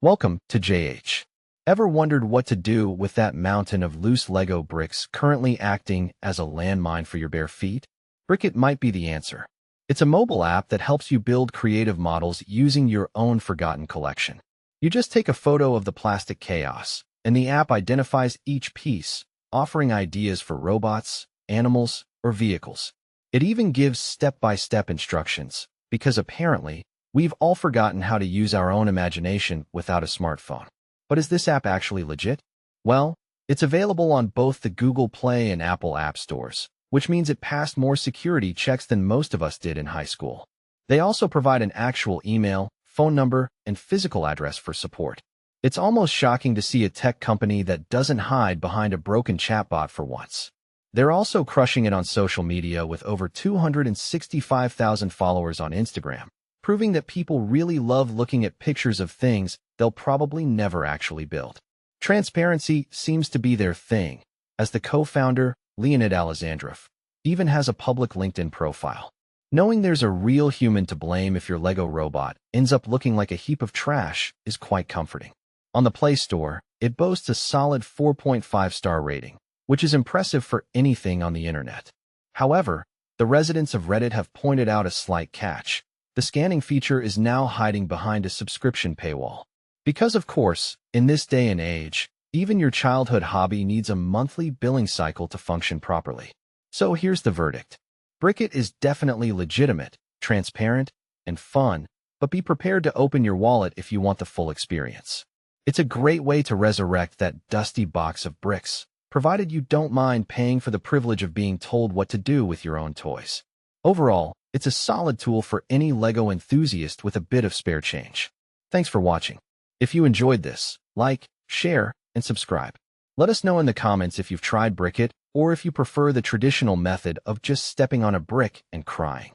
Welcome to JH. Ever wondered what to do with that mountain of loose Lego bricks currently acting as a landmine for your bare feet? Brickit might be the answer. It's a mobile app that helps you build creative models using your own forgotten collection. You just take a photo of the plastic chaos, and the app identifies each piece, offering ideas for robots, animals, or vehicles. It even gives step-by-step instructions, because apparently, we've all forgotten how to use our own imagination without a smartphone. But is this app actually legit? Well, it's available on both the Google Play and Apple App Stores, which means it passed more security checks than most of us did in high school. They also provide an actual email, phone number, and physical address for support. It's almost shocking to see a tech company that doesn't hide behind a broken chatbot for once. They're also crushing it on social media with over 265,000 followers on Instagram, proving that people really love looking at pictures of things they'll probably never actually build. Transparency seems to be their thing, as the co-founder, Leonid Alexandrov, even has a public LinkedIn profile. Knowing there's a real human to blame if your Lego robot ends up looking like a heap of trash is quite comforting. On the Play Store, it boasts a solid 4.5-star rating, which is impressive for anything on the internet. However, the residents of Reddit have pointed out a slight catch. The scanning feature is now hiding behind a subscription paywall. Because, of course, in this day and age, even your childhood hobby needs a monthly billing cycle to function properly. So here's the verdict. Brickit is definitely legitimate, transparent, and fun, but be prepared to open your wallet if you want the full experience. It's a great way to resurrect that dusty box of bricks, provided you don't mind paying for the privilege of being told what to do with your own toys. Overall, it's a solid tool for any Lego enthusiast with a bit of spare change. Thanks for watching. If you enjoyed this, like, share, and subscribe. Let us know in the comments if you've tried Brickit or if you prefer the traditional method of just stepping on a brick and crying.